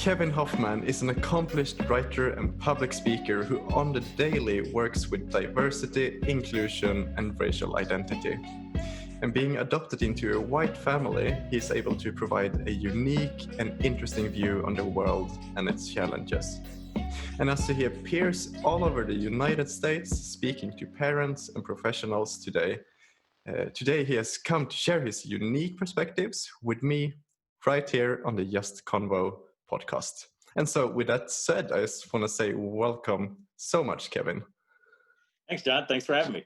Kevin Hoffman is an accomplished writer and public speaker who on the daily works with diversity, inclusion, and racial identity. And being adopted into a white family, he is able to provide a unique and interesting view on the world and its challenges. And as he appears all over the United States, speaking to parents and professionals today, he has come to share his unique perspectives with me right here on the Just A Convo podcast. And so with that said, I just want to say welcome so much, Kevin. Thanks, John. Thanks for having me.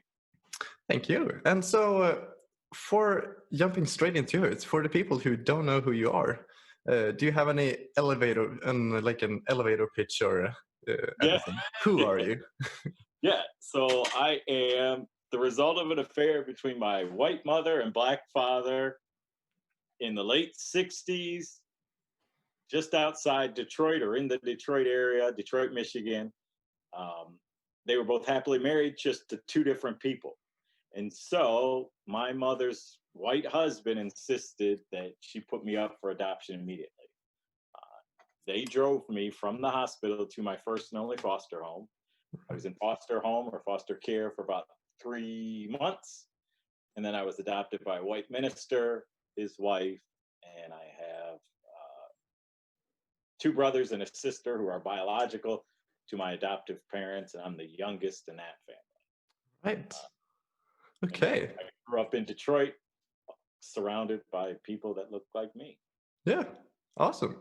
Thank you. And so for jumping straight into it, for the people who don't know who you are, do you have any an elevator pitch or anything? Who are you? Yeah, so I am the result of an affair between my white mother and black father in the late 60s, just outside Detroit or in the Detroit area, Detroit, Michigan. They were both happily married, just to two different people. And so my mother's white husband insisted that she put me up for adoption immediately. They drove me from the hospital to my first and only foster home. I was in foster home or foster care for about 3 months. And then I was adopted by a white minister, his wife, and I have 2 brothers and a sister who are biological to my adoptive parents, and I'm the youngest in that family. Right. Okay. I grew up in Detroit, surrounded by people that look like me. Yeah, awesome.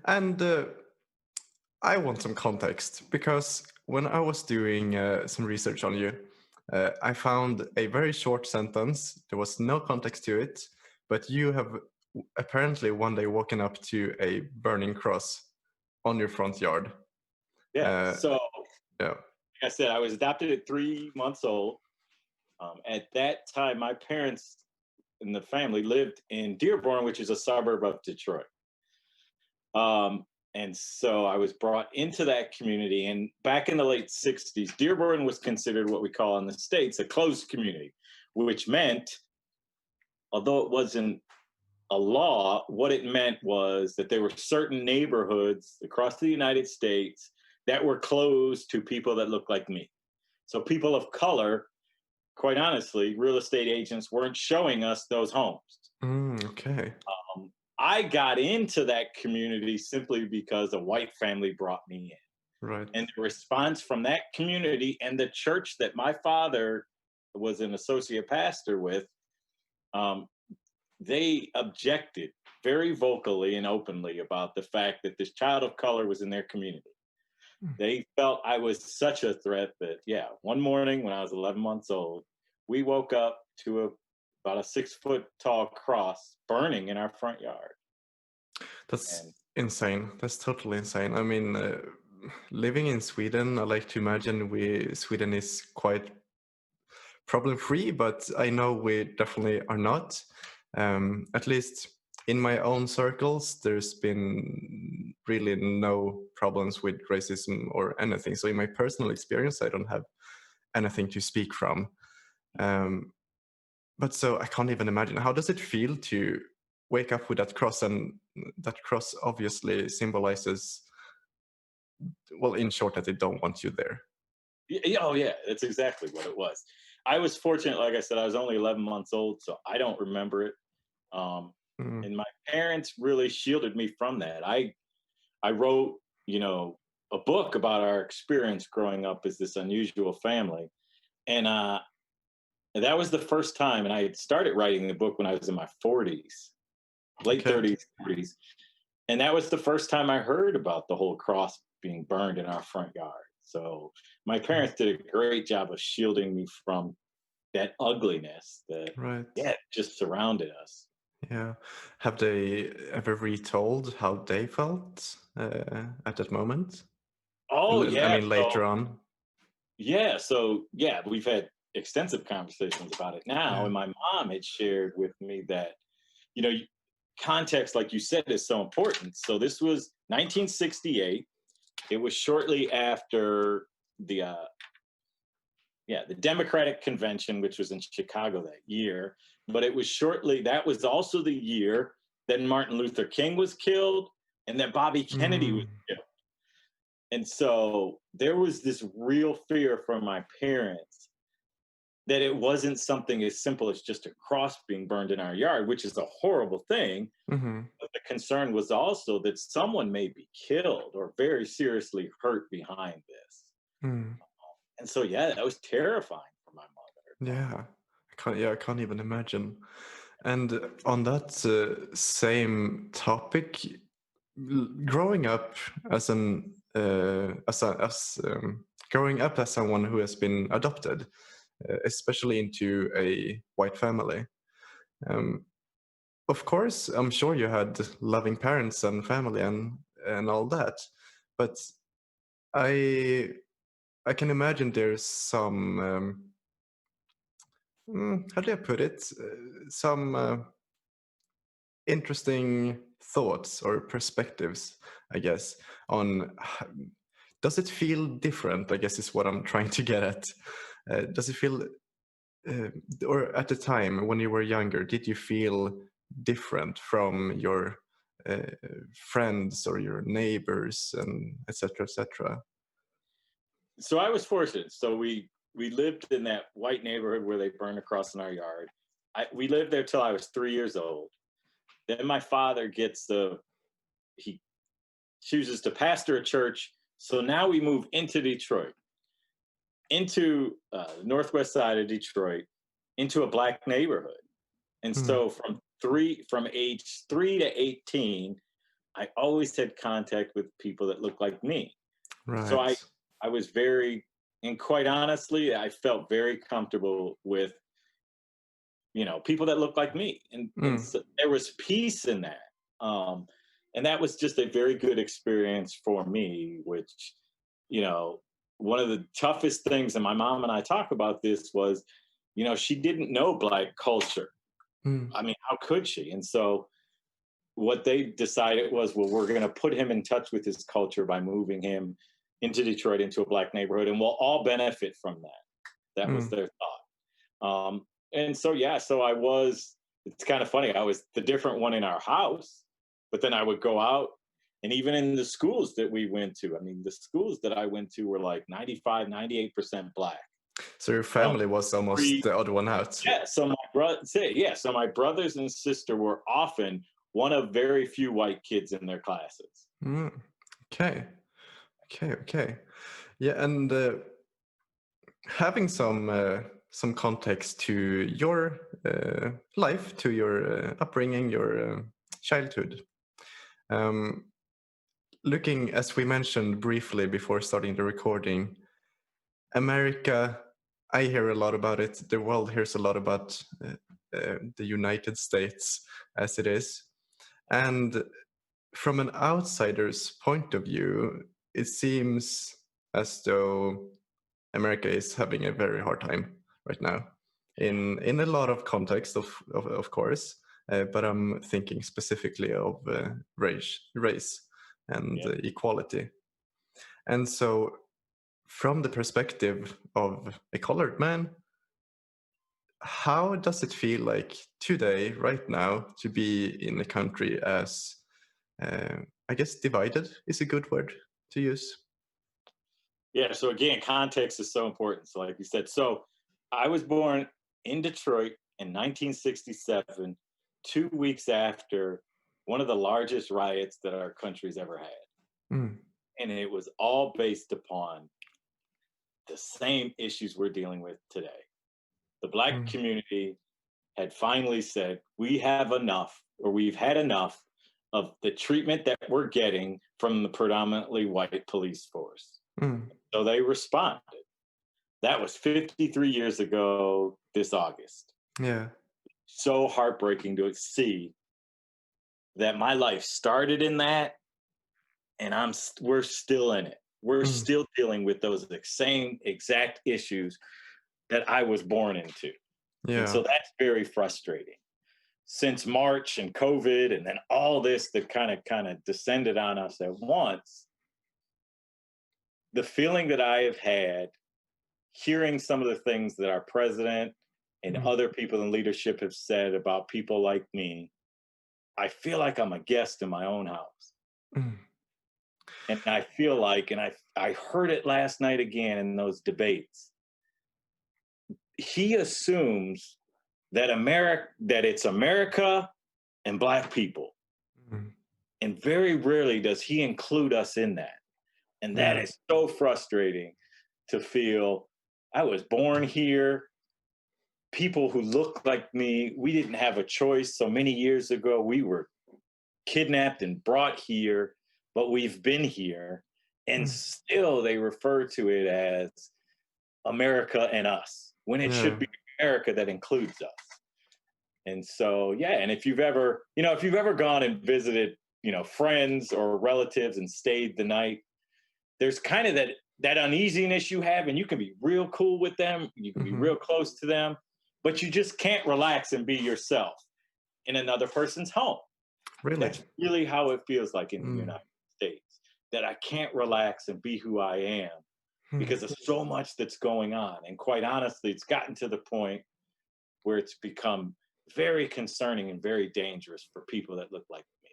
And I want some context, because when I was doing some research on you, I found a very short sentence. There was no context to it, but you have apparently one day walking up to a burning cross on your front yard. Yeah. Like I said, I was adopted at 3 months old. At that time, my parents and the family lived in Dearborn, which is a suburb of Detroit. And so I was brought into that community. And back in the late 60s, Dearborn was considered what we call in the States a closed community, which meant, although it wasn't a law, what it meant was that there were certain neighborhoods across the United States that were closed to people that looked like me. So people of color, quite honestly, real estate agents weren't showing us those homes. Okay. I got into that community simply because a white family brought me in. Right. And the response from that community and the church that my father was an associate pastor with, they objected very vocally and openly about the fact that this child of color was in their community. They felt I was such a threat that, one morning when I was 11 months old, we woke up to about a 6-foot tall cross burning in our front yard. That's insane. That's totally insane. I mean, living in Sweden, I like to imagine Sweden is quite problem-free, but I know we definitely are not. At least in my own circles, there's been really no problems with racism or anything. So in my personal experience, I don't have anything to speak from. But so I can't even imagine, how does it feel to wake up with that cross? And that cross obviously symbolizes, well, in short, that they don't want you there. Oh yeah, that's exactly what it was. I was fortunate, like I said, I was only 11 months old, so I don't remember it. And my parents really shielded me from that. I wrote, a book about our experience growing up as this unusual family. And that was the first time, and I had started writing the book when I was in my 40s, late 30s, 40s. And that was the first time I heard about the whole cross being burned in our front yard. So my parents did a great job of shielding me from that ugliness that just surrounded us. Yeah. Have they ever retold how they felt at that moment? Oh, yeah. I mean, later on. Yeah. So, we've had extensive conversations about it now. And my mom had shared with me that, context, like you said, is so important. So this was 1968. It was shortly after the Democratic Convention, which was in Chicago that year. But it was that was also the year that Martin Luther King was killed, and that Bobby Kennedy was Mm. killed. And so there was this real fear from my parents that it wasn't something as simple as just a cross being burned in our yard, which is a horrible thing. Mhm. But the concern was also that someone may be killed or very seriously hurt behind this. Mm. And so, yeah, that was terrifying for my mother. Yeah. I can't even imagine. And on that same topic, growing up as an as growing up as someone who has been adopted, especially into a white family. Um, of course, I'm sure you had loving parents and family and all that, but I I can imagine there's some how do I put it? Some interesting thoughts or perspectives, I guess, on does it feel different? I guess is what I'm trying to get at. Does it feel, uh, or at the time when you were younger, did you feel different from your uh, friends or your neighbors and etc. etc.? So I was fortunate. So we lived in that white neighborhood where they burned a cross in our yard. We lived there till I was 3 years old. Then my father he chooses to pastor a church. So now we move into Detroit, into the northwest side of Detroit, into a black neighborhood. And Mm, so from age 3 to 18, I always had contact with people that looked like me. So right. I was very, and quite honestly, I felt very comfortable with, people that looked like me. And Mm, so there was peace in that. Um, and that was just a very good experience for me, which, you know, one of the toughest things, and my mom and I talk about this, was, she didn't know black culture. mm, I mean, how could she? And so what they decided was, well, we're going to put him in touch with his culture by moving him into Detroit, into a black neighborhood, and we'll all benefit from that. That was mm. their thought. And so, yeah, so it's kind of funny. I was the different one in our house, but then I would go out, and even in the schools that we went to, I mean, the schools that I went to were like 95, 98% black. So your You know, family was almost three, the odd one out. yeah. So my brothers and sister were often one of very few white kids in their classes. Mm, okay, okay. Yeah, and having some context to your life, to your upbringing, your childhood. Um, looking, as we mentioned briefly before starting the recording, America, I hear a lot about it. The world hears a lot about the United States as it is. And from an outsider's point of view, it seems as though America is having a very hard time right now, in a lot of context, of course. But I'm thinking specifically of race, and Yep. equality. And so, from the perspective of a colored man, how does it feel like today, right now, to be in a country as, uh, I guess, divided is a good word to use? Yeah. So again, context is so important. So like you said, so I was born in Detroit in 1967, 2 weeks after one of the largest riots that our country's ever had. Mm, And it was all based upon the same issues we're dealing with today. The black mm, community had finally said, we have enough, or we've had enough of the treatment that we're getting from the predominantly white police force. mm. So they responded. That was 53 years ago this August. Yeah. So heartbreaking to see that my life started in that, and we're still in it. We're Mm, still dealing with those same exact issues that I was born into. And yeah. so that's very frustrating. Since March and COVID and then all this that kind of descended on us at once, the feeling that I have had hearing some of the things that our president and Mm, other people in leadership have said about people like me, I feel like I'm a guest in my own house. Mm. And I feel like, and I heard it last night again in those debates. He assumes that it's America and black people. Mm. And very rarely does he include us in that. And that Yeah. is so frustrating to feel. I was born here. People who look like me, we didn't have a choice. So many years ago, we were kidnapped and brought here, but we've been here. And Mm. still they refer to it as America and us when it Yeah. should be America that includes us. And so, yeah, and if you've ever gone and visited, friends or relatives and stayed the night, there's kind of that uneasiness you have, and you can be real cool with them, you can be Hmm. real close to them, but you just can't relax and be yourself in another person's home. Really. That's really how it feels like in the Mm. United States, that I can't relax and be who I am Mm. because of so much that's going on. And quite honestly, it's gotten to the point where it's become very concerning and very dangerous for people that look like me.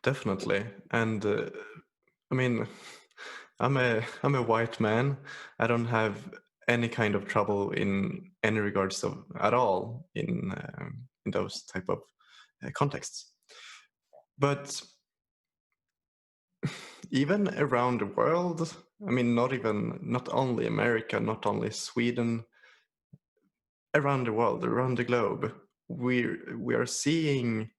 Definitely. And I mean, I'm a white man. I don't have any kind of trouble in any regards of at all in those type of contexts. But even around the world, I mean, not only America, not only Sweden, around the world, around the globe, we are seeing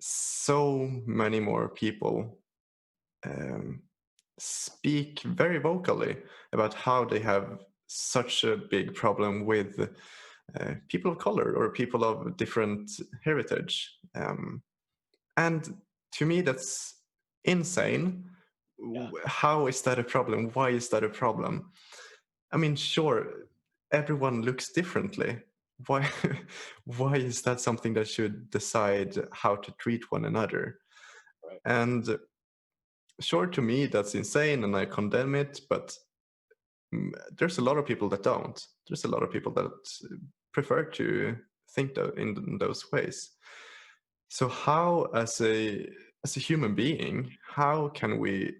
so many more people um, speak very vocally about how they have such a big problem with people of color or people of different heritage. And to me, that's insane. Yeah. How is that a problem? Why is that a problem? I mean, sure, everyone looks differently. Why, why is that something that should decide how to treat one another? Right. And sure, to me, that's insane and I condemn it, but there's a lot of people that don't. There's a lot of people that prefer to think in those ways. So how, as a human being, how can we,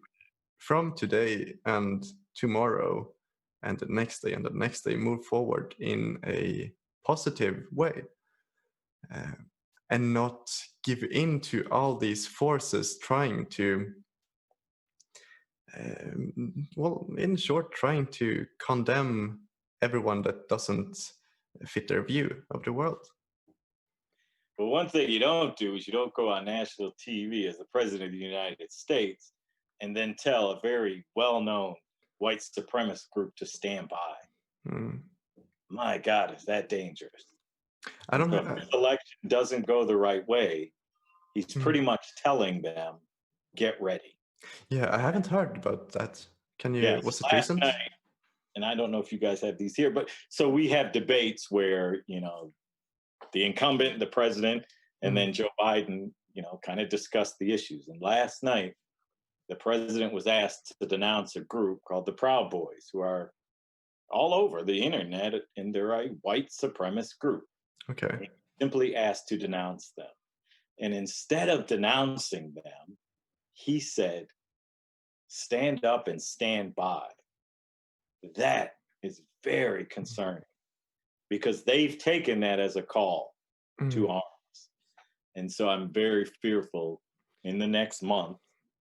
from today and tomorrow and the next day and the next day, move forward in a positive way uh, and not give in to all these forces trying to well, in short, trying to condemn everyone that doesn't fit their view of the world. But one thing you don't do is you don't go on national TV as the president of the United States and then tell a very well known white supremacist group to stand by. Mm. My God, is that dangerous? I And don't so if have. this election doesn't go the right way, he's Mm. pretty much telling them, get ready. Yeah, I haven't heard about that. Can you? Yes, Was it last recent? night, and I don't know if you guys have these here, but so we have debates where, the incumbent, the president, and Mm. then Joe Biden, kind of discuss the issues. And last night, the president was asked to denounce a group called the Proud Boys, who are all over the internet, and they're a white supremacist group. Okay. He simply asked to denounce them. And instead of denouncing them, he said, stand up and stand by. That is very concerning because they've taken that as a call to Mm. arms. And so I'm very fearful in the next month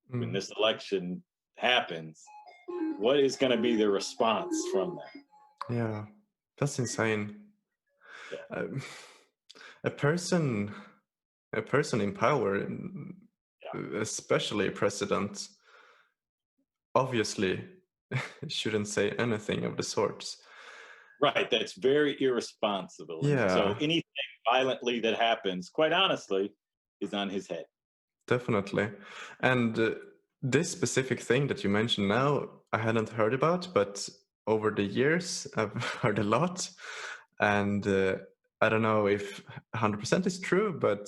when Mm. this election happens, what is going to be the response from that? Yeah, that's insane. Yeah. Um, a person, a person in power, Yeah. especially a president, obviously shouldn't say anything of the sorts. Right. That's very irresponsible. And so Yeah, anything violently that happens, quite honestly, is on his head. definitely. And this specific thing that you mentioned now, I hadn't heard about, but over the years, I've heard a lot. And I don't know if 100% is true, but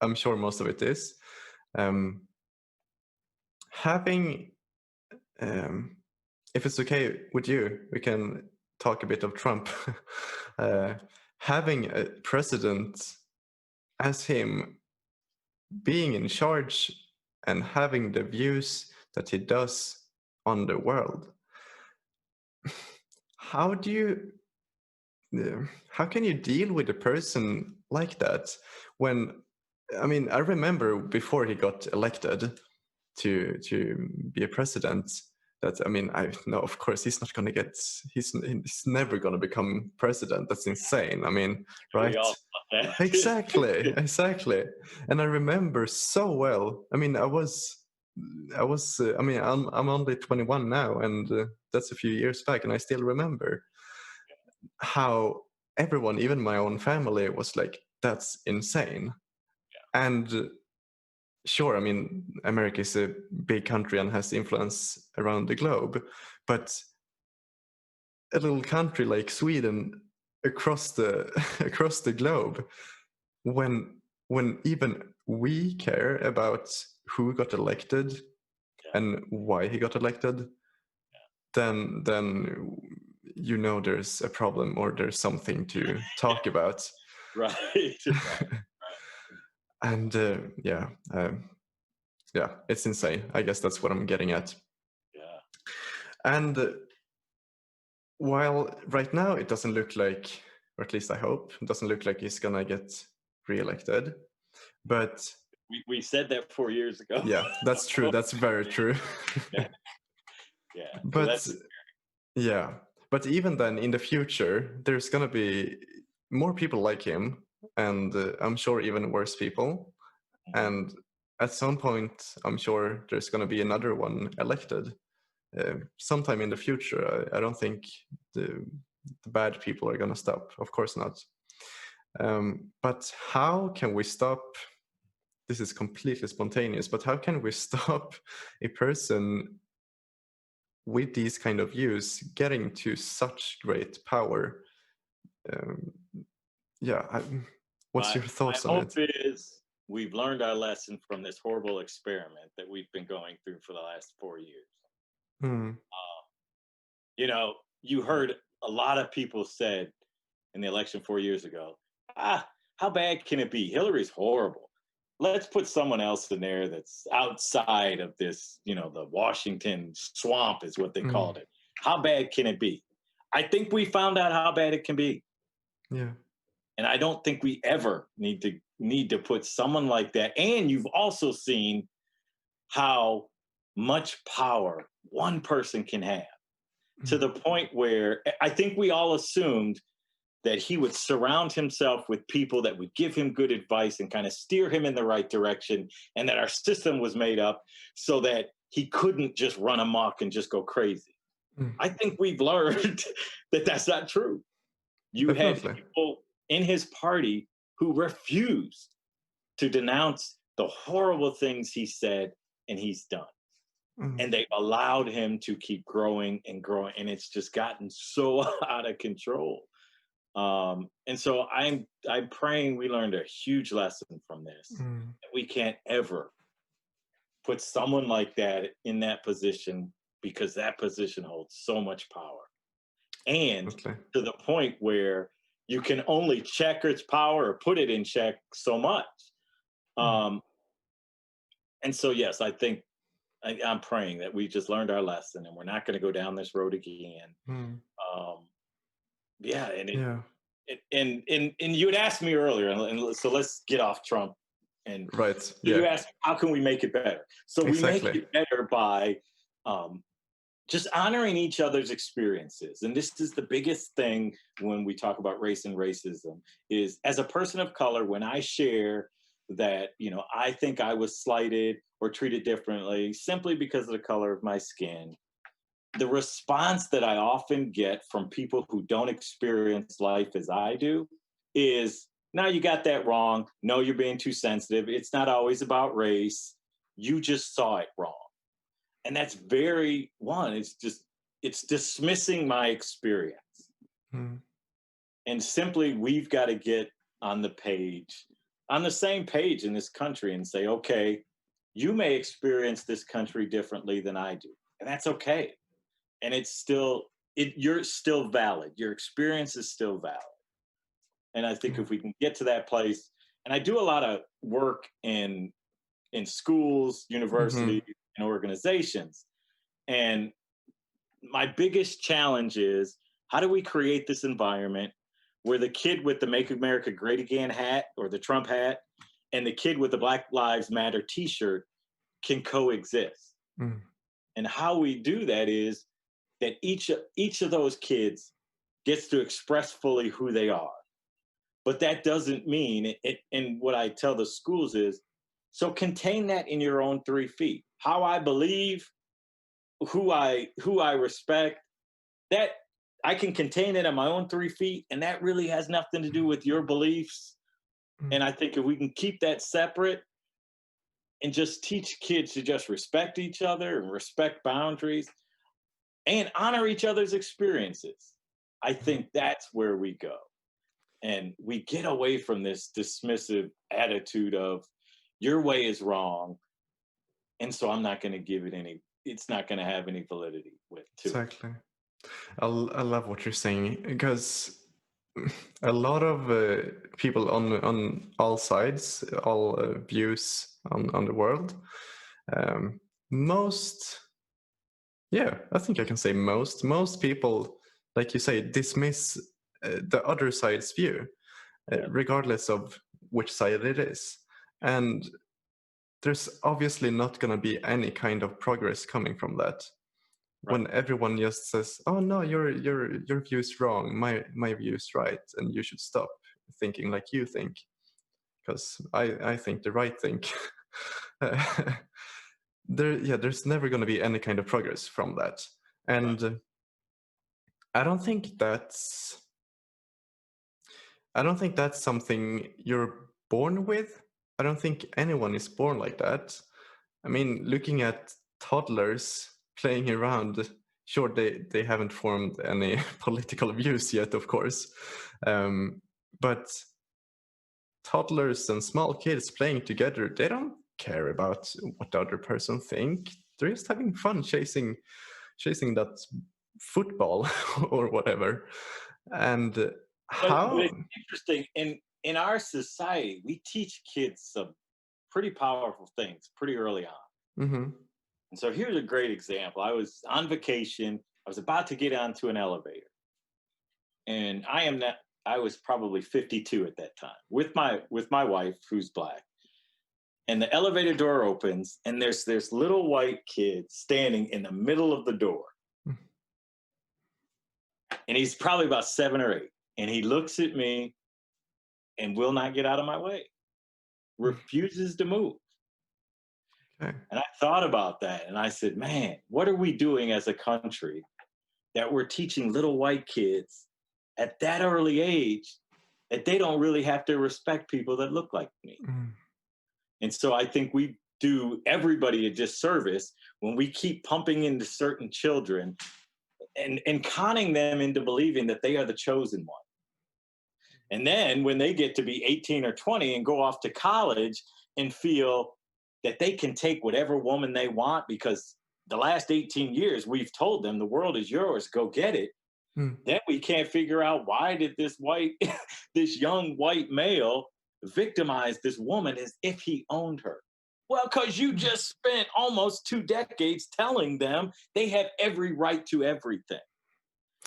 I'm sure most of it is. Um, having, um, if it's okay with you, we can talk a bit of Trump. uh, having a president as him being in charge and having the views that he does on the world. How do you how can you deal with a person like that when, I mean, I remember before he got elected to be a president, that, I mean, I know, of course, he's not going to get, he's never going to become president. That's insane. I mean, We right? all thought that. Exactly, exactly. And I remember so well. I mean, I mean, I'm only 21 now, and that's a few years back, and I still remember how everyone, even my own family, was like, "That's insane." And sure, I mean, America is a big country and has influence around the globe, but a little country like Sweden, across the across the globe, when even we care about who got elected and why he got elected, then you know there's a problem, or there's something to talk about. Right. Right. And yeah, it's insane. I guess that's what I'm getting at. Yeah. And while right now it doesn't look like, or at least I hope, it doesn't look like he's gonna get reelected, but We said that 4 years ago. yeah, that's true. That's very true. Yeah. Yeah. So But that's yeah, but even then, in the future, there's gonna be more people like him, and I'm sure even worse people. And at some point, I'm sure there's gonna be another one elected sometime in the future. I don't think the bad people are gonna stop. Of course not. But how can we stop? This is completely spontaneous, but how can we stop a person with these kind of views getting to such great power? Um, yeah, what's your my thoughts on hope it? is we've learned our lesson from this horrible experiment that we've been going through for the last 4 years. Hmm. You know, you heard a lot of people said in the election 4 years ago, how bad can it be? Hillary's horrible. Let's put someone else in there that's outside of this, the Washington swamp is what they Hmm. called it. How bad can it be? I think we found out how bad it can be. Yeah. And I don't think we ever need to put someone like that. And you've also seen how much power one person can have, to Mm. the point where I think we all assumed that he would surround himself with people that would give him good advice and kind of steer him in the right direction, and that our system was made up so that he couldn't just run amok and just go crazy. Mm. I think we've learned that that's not true. You had Definitely. people in his party who refused to denounce the horrible things he said and he's done. Mm. And they allowed him to keep growing and growing. And it's just gotten so out of control. And so I'm praying we learned a huge lesson from this. Mm. We can't ever put someone like that in that position, because that position holds so much power. And Definitely. to the point where you can only check its power or put it in check so much. Mm. Um, and so, yes, I think I'm praying that we just learned our lesson and we're not going to go down this road again. Mm. Um, yeah, Yeah. and you had asked me earlier, and so let's get off Trump. And Right. so Yeah. you asked, how can we make it better? So we make Exactly. it better by um, just honoring each other's experiences. And this is the biggest thing when we talk about race and racism, is as a person of color, when I share that, I think I was slighted or treated differently simply because of the color of my skin, the response that I often get from people who don't experience life as I do is, no, you got that wrong. No, you're being too sensitive. It's not always about race. You just saw it wrong. And that's it's dismissing my experience. Mm. And simply, we've got to get on on the same page in this country, and say, okay, you may experience this country differently than I do. And that's okay. And you're still valid. Your experience is still valid. And I think Yeah. if we can get to that place, and I do a lot of work in in schools, Mm-hmm. universities, and organizations. And my biggest challenge is, how do we create this environment where the kid with the Make America Great Again hat or the Trump hat and the kid with the Black Lives Matter t-shirt can coexist? Mm. And how we do that is that each of those kids gets to express fully who they are. But that doesn't mean and what I tell the schools is, so contain that in your own 3 feet. How I believe, who I respect, that I can contain it in my own 3 feet, and that really has nothing to do with your beliefs. Mm. And I think if we can keep that separate and just teach kids to just respect each other and respect boundaries and honor each other's experiences, I think that's where we go. And we get away from this dismissive attitude of your way is wrong. And so I'm not going to give it any, it's not going to have any validity to it. Exactly. I love what you're saying because a lot of people on all sides, all views on the world, most, yeah, I think I can say most people, like you say, dismiss the other side's view, Yeah. regardless of which side it is, and there's obviously not going to be any kind of progress coming from that Right. when everyone just says, "Oh no, your view is wrong. My view is right, and you should stop thinking like you think, because I think the right thing." There's never going to be any kind of progress from that, Right. and I don't think that's I don't think that's something you're born with. I don't think anyone is born like that. I mean, looking at toddlers playing around, sure, they haven't formed any political views yet, of course. But toddlers and small kids playing together, they don't care about what the other person think. They're just having fun chasing that football or whatever. And But how? it's interesting in our society, we teach kids some pretty powerful things pretty early on. Hmm. And so here's a great example. I was on vacation. I was about to get onto an elevator, and I was probably 52 at that time with my wife who's black. And the elevator door opens, and there's little white kid standing in the middle of the door, and he's probably about 7 or 8, and he looks at me and will not get out of my way, refuses to move. Okay. And I thought about that, and I said, man, what are we doing as a country that we're teaching little white kids at that early age that they don't really have to respect people that look like me? Mm. And so I think we do everybody a disservice when we keep pumping into certain children and conning them into believing that they are the chosen one. And then when they get to be 18 or 20 and go off to college and feel that they can take whatever woman they want because the last 18 years we've told them the world is yours, go get it. Mm. Then we can't figure out, why did this this young white male victimize this woman as if he owned her? Well, because you Mm. just spent almost 2 decades telling them they have every right to everything.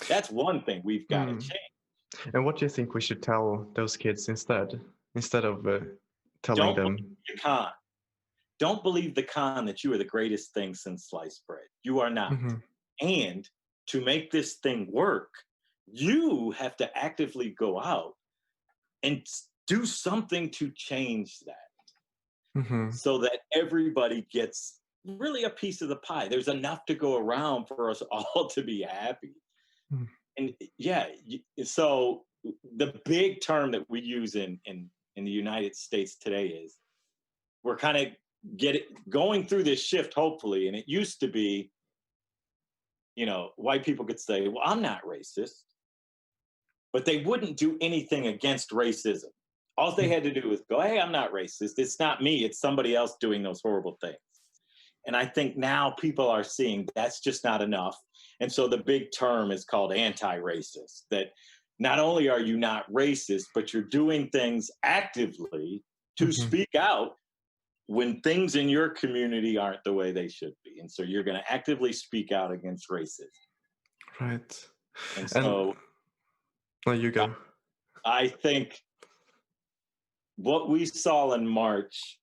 That's one thing we've got to Mm. change. And what do you think we should tell those kids instead of telling Don't believe them? the con. Don't believe the con that you are the greatest thing since sliced bread. You are not. Hmm. And to make this thing work, you have to actively go out and do something to change that Hmm. so that everybody gets really a piece of the pie. There's enough to go around for us all to be happy. Mm. And yeah, so the big term that we use in the United States today is, we're kind of going through this shift, hopefully. And it used to be, white people could say, well, I'm not racist, but they wouldn't do anything against racism. All they Mm. had to do was go, hey, I'm not racist. It's not me. It's somebody else doing those horrible things. And I think now people are seeing that's just not enough. And so the big term is called anti-racist, that not only are you not racist, but you're doing things actively to Hmm. speak out when things in your community aren't the way they should be. And so you're going to actively speak out against racism. Right. And And so oh, you go. I think what we saw in March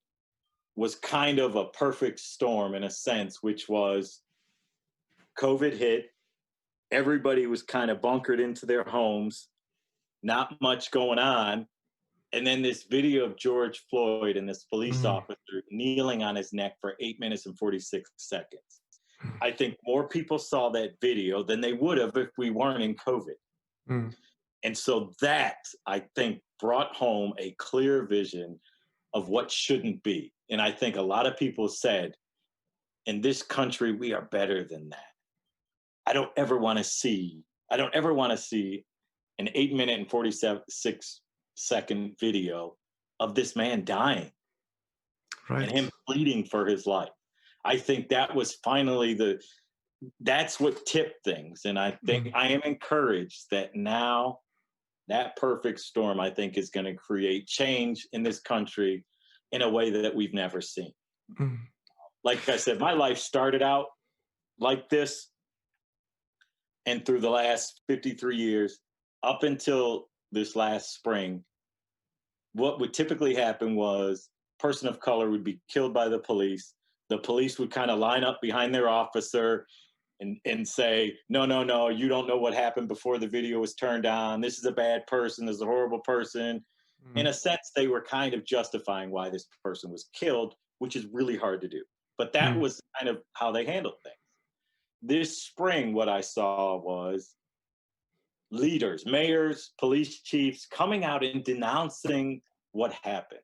was kind of a perfect storm in a sense, which was COVID hit. Everybody was kind of bunkered into their homes, not much going on. And then this video of George Floyd and this police Mm, officer kneeling on his neck for 8 minutes and 46 seconds. I think more people saw that video than they would have if we weren't in COVID. mm, And so that, I think, brought home a clear vision of what shouldn't be. And I think a lot of people said, in this country, we are better than that. I don't ever want to see, I don't ever want to see an 8 minute and 46-second video of this man dying and him right. pleading for his life. I think that was finally that's what tipped things. And I think Mm, I am encouraged that now that perfect storm, I think, is going to create change in this country in a way that we've never seen. mm, Like I said, my life started out like this. And through the last 53 years, up until this last spring, what would typically happen was a person of color would be killed by the police. The police would kind of line up behind their officer and say, no, no, no, you don't know what happened before the video was turned on. This is a bad person. This is a horrible person. In mm, a sense, they were kind of justifying why this person was killed, which is really hard to do. But that mm, was kind of how they handled things. This spring, what I saw was leaders, mayors, police chiefs coming out and denouncing what happened.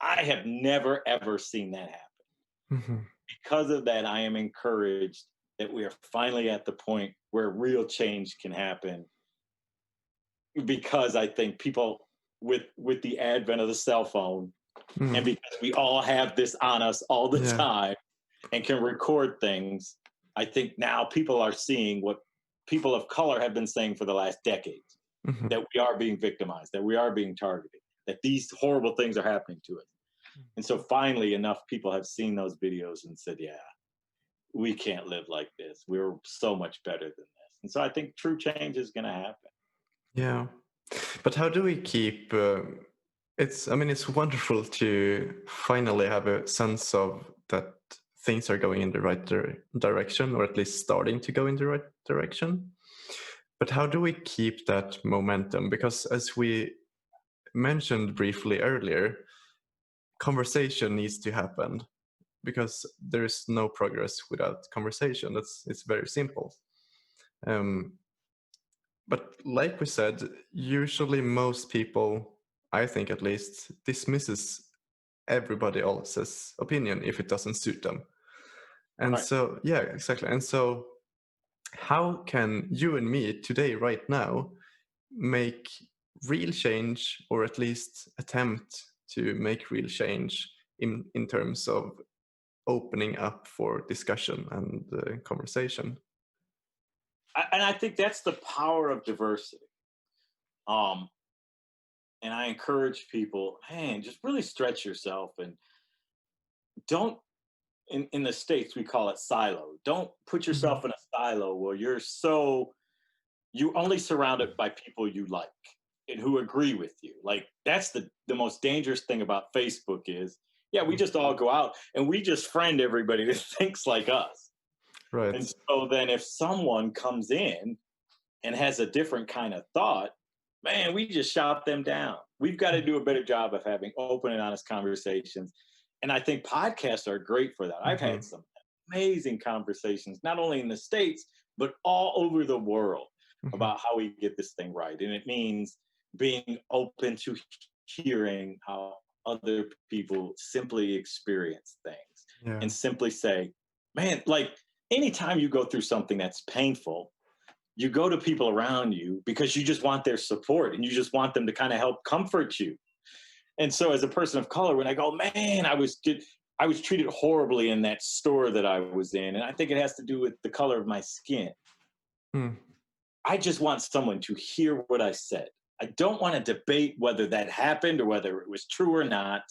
I have never, ever seen that happen. mhm. Because of that, I am encouraged that we are finally at the point where real change can happen. Because I think people, with the advent of the cell phone, and Mm, because we all have this on us all the yeah. time and can record things, I think now people are seeing what people of color have been saying for the last decades, Mhm. that we are being victimized, that we are being targeted, that these horrible things are happening to us. And so finally, enough people have seen those videos and said, yeah, we can't live like this. We're so much better than this. And so I think true change is going to happen. Yeah. But how do we keep it's I mean it's wonderful to finally have a sense of that things are going in the right direction, or at least starting to go in the right direction. But how do we keep that momentum? Because as we mentioned briefly earlier, conversation needs to happen because there is no progress without conversation. It's very simple. Um, but like we said, usually most people, I think at least, dismisses everybody else's opinion if it doesn't suit them. And Right. so, yeah, exactly. And so, how can you and me today, right now, make real change, or at least attempt to make real change in terms of opening up for discussion and conversation? And I think that's the power of diversity. Um, and I encourage people, man, just really stretch yourself and don't, in the States, we call it silo. Don't put Mhm. yourself in a silo where you only surrounded by people you like and who agree with you. Like that's the most dangerous thing about Facebook is, yeah, we Mm. just all go out and we just friend everybody that thinks like us. And Right. so then if someone comes in and has a different kind of thought, man, we just shout them down. We've got to do a better job of having open and honest conversations. And I think podcasts are great for that. I've Mhm. had some amazing conversations, not only in the States, but all over the world Mhm. about how we get this thing right. And it means being open to hearing how other people simply experience things Yeah. and simply say, man, like anytime you go through something that's painful, you go to people around you because you just want their support and you just want them to kind of help comfort you. And so as a person of color, when I go, man, I was treated horribly in that store that I was in, and I think it has to do with the color of my skin. Mm. I just want someone to hear what I said. I don't want to debate whether that happened or whether it was true or not.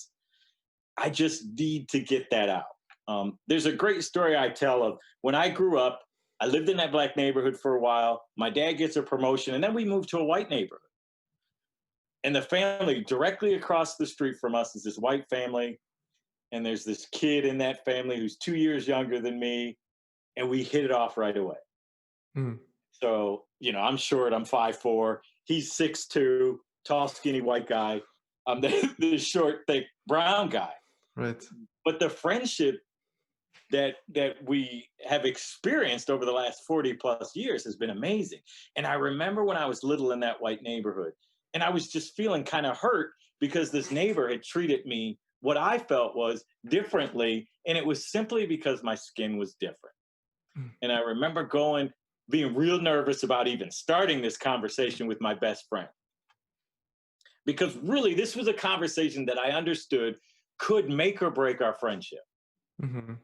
I just need to get that out. There's a great story I tell of when I grew up. I lived in that black neighborhood for a while. My dad gets a promotion, and then we moved to a white neighborhood. And the family directly across the street from us is this white family. And there's this kid in that family who's 2 years younger than me. And we hit it off right away. Mm. So, I'm short, I'm 5'4". He's 6'2", tall, skinny white guy. I'm the short, thick brown guy. Right. But the friendship that we have experienced over the last 40 plus years has been amazing. And I remember when I was little in that white neighborhood, and I was just feeling kind of hurt because this neighbor had treated me what I felt was differently, and it was simply because my skin was different. Mm. And I remember being real nervous about even starting this conversation with my best friend. Because really, this was a conversation that I understood could make or break our friendship. Mm-hmm.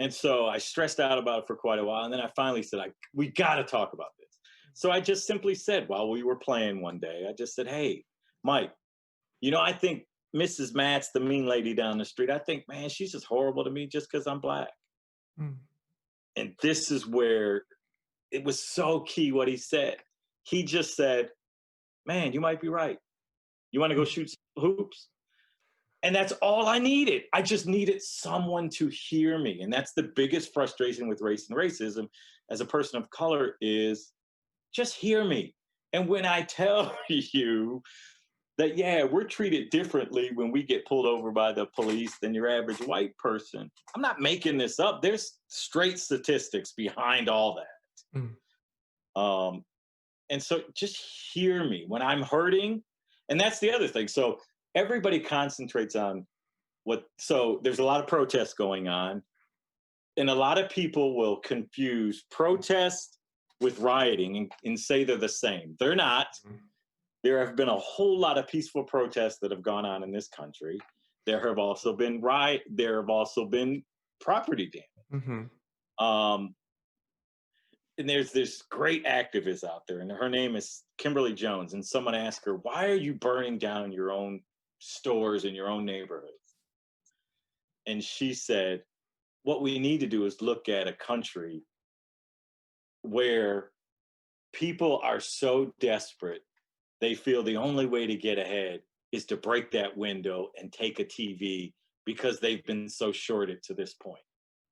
And so I stressed out about it for quite a while. And then I finally said, we got to talk about this. So I just simply said, while we were playing one day, I just said, hey, Mike, I think Mrs. Matz, the mean lady down the street, I think, man, she's just horrible to me just because I'm black. Mm. And this is where it was so key what he said. He just said, man, you might be right. You want to go shoot some hoops? And that's all I needed. I just needed someone to hear me. And that's the biggest frustration with race and racism as a person of color is just hear me. And when I tell you that, yeah, we're treated differently when we get pulled over by the police than your average white person, I'm not making this up. There's straight statistics behind all that. Mm. And so just hear me when I'm hurting. And that's the other thing. So everybody concentrates on so there's a lot of protests going on. And a lot of people will confuse protest with rioting and say they're the same. They're not. Mm. There have been a whole lot of peaceful protests that have gone on in this country. There have also been there have also been property damage. Mm-hmm. And there's this great activist out there, and her name is Kimberly Jones. And someone asked her, why are you burning down your own stores in your own neighborhoods? And she said, what we need to do is look at a country where people are so desperate, they feel the only way to get ahead is to break that window and take a TV because they've been so shorted to this point.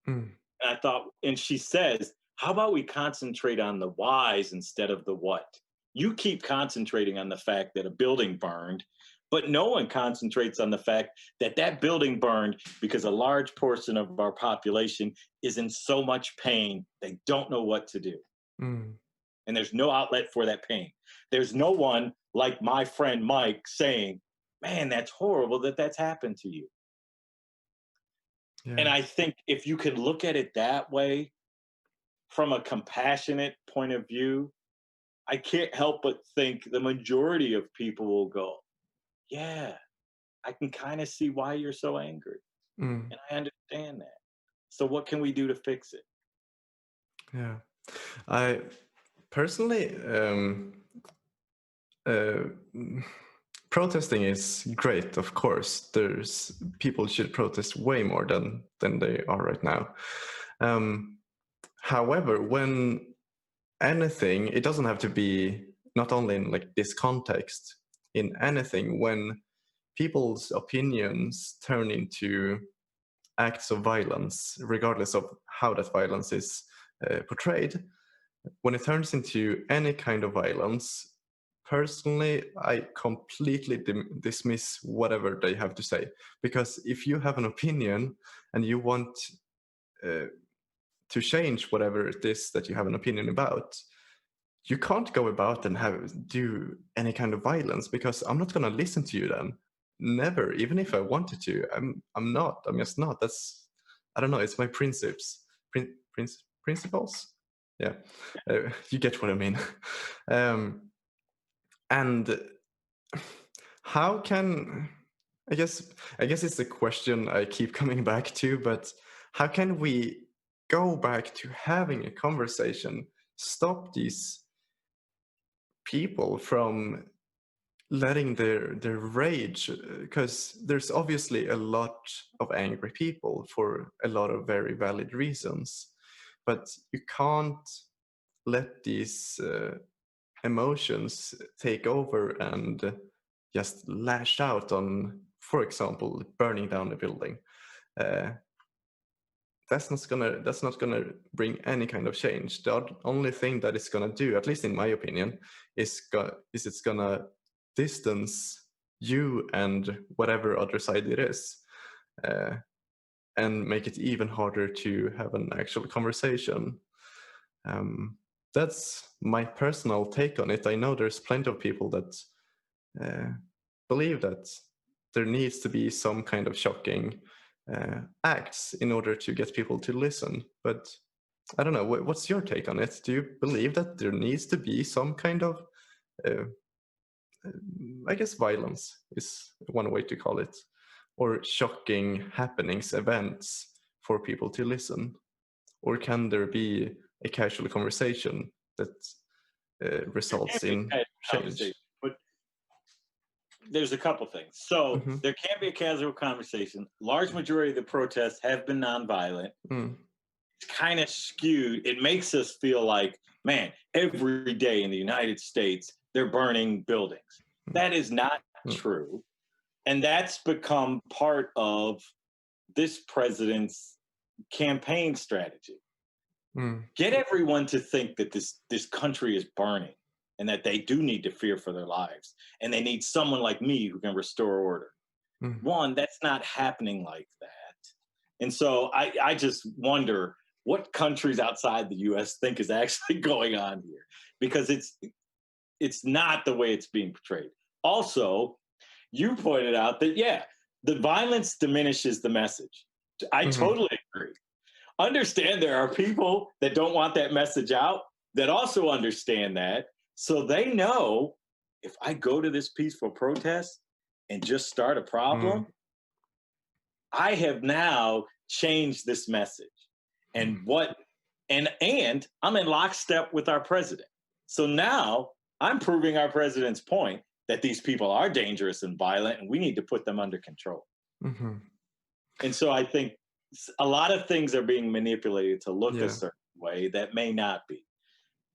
Mm. And I thought, and she says, how about we concentrate on the whys instead of the what? You keep concentrating on the fact that a building burned, but no one concentrates on the fact that that building burned because a large portion of our population is in so much pain, they don't know what to do. Mm. And there's no outlet for that pain. There's no one like my friend Mike saying, man, that's horrible that that's happened to you. Yeah. And I think if you can look at it that way, from a compassionate point of view, I can't help but think the majority of people will go, yeah, I can kind of see why you're so angry. Mm. And I understand that. So what can we do to fix it? Yeah. I personally, protesting is great, of course. People should protest way more than they are right now. However, when anything, it doesn't have to be not only in like this context, in anything, when people's opinions turn into acts of violence, regardless of how that violence is portrayed, when it turns into any kind of violence, personally, I completely dismiss whatever they have to say. Because if you have an opinion and you want to change whatever it is that you have an opinion about, you can't go about and do any kind of violence, because I'm not going to listen to you then. Never, even if I wanted to. I'm just not. I don't know, it's my principles. Yeah, you get what I mean. And how can, I guess it's the question I keep coming back to, but how can we go back to having a conversation, stop these people from letting their rage, because there's obviously a lot of angry people for a lot of very valid reasons, but you can't let these emotions take over and just lash out on, for example, burning down a building. uh, that's not gonna bring any kind of change. The only thing that it's gonna do, at least in my opinion, is it's gonna distance you and whatever other side it is, uh, and make it even harder to have an actual conversation. um, that's my personal take on it. I know there's plenty of people that uh, believe that there needs to be some kind of shocking acts in order to get people to listen. But I don't know, what's your take on it? Do you believe that there needs to be some kind of, uh, I guess, violence is one way to call it, or shocking happenings, events for people to listen? Or can there be a casual conversation that There can results be in a change? conversation, but there's a couple things. So Mm-hmm. there can be a casual conversation. Large majority of the protests have been nonviolent. Mm. It's kind of skewed. It makes us feel like, man, every day in the United States, they're burning buildings. That is not Mm. true. And that's become part of this president's campaign strategy. Mm. Get everyone to think that this country is burning and that they do need to fear for their lives and they need someone like me who can restore order. Mm. One, that's not happening like that. And so I just wonder what countries outside the US think is actually going on here, because it's not the way it's being portrayed. Also, you pointed out that, yeah, the violence diminishes the message. I Mhm. totally agree. Understand there are people that don't want that message out that also understand that. So they know, if I go to this peaceful protest and just start a Mm. problem, I have now changed this message. And what and I'm in lockstep with our president. So now I'm proving our president's point that these people are dangerous and violent and we need to put them under control. Mhm. And so I think a lot of things are being manipulated to look a Yeah. certain way that may not be.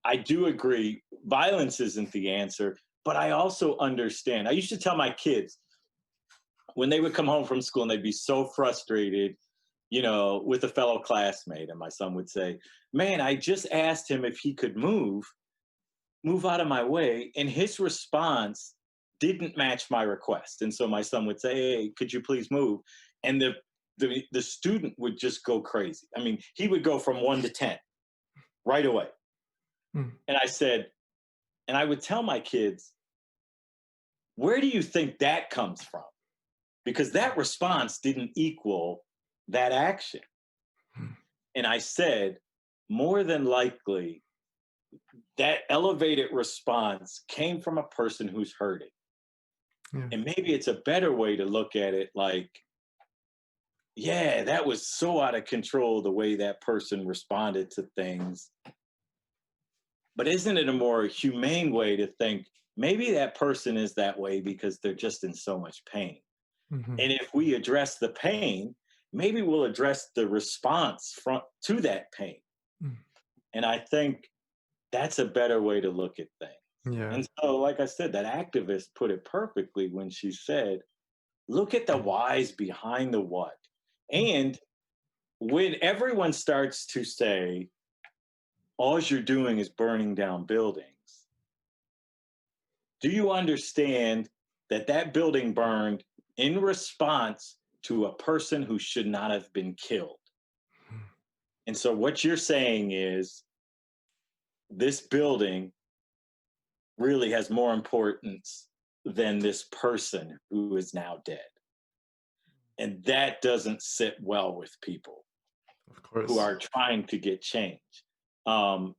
I do agree violence isn't the answer, but I also understand. I used to tell my kids when they would come home from school and they'd be so frustrated, with a fellow classmate, and my son would say, "Man, I just asked him if he could move out of my way, and his response didn't match my request." And so my son would say, "Hey, could you please move?" And the student would just go crazy. I mean, he would go from 1 to 10 right away. Mm. And I would tell my kids, where do you think that comes from? Because that response didn't equal that action. Mm. And I said, more than likely, that elevated response came from a person who's hurting. Yeah. And maybe it's a better way to look at it like, yeah, that was so out of control the way that person responded to things. But isn't it a more humane way to think maybe that person is that way because they're just in so much pain? Mhm. And if we address the pain, maybe we'll address the response to that pain. Mm. And I think that's a better way to look at things. Yeah. And so, like I said, that activist put it perfectly when she said, look at the whys behind the what. And when everyone starts to say, all you're doing is burning down buildings, do you understand that that building burned in response to a person who should not have been killed? Mm. And so, what you're saying is this building really has more importance than this person who is now dead. And that doesn't sit well with people Of who course. are trying to get change. Um,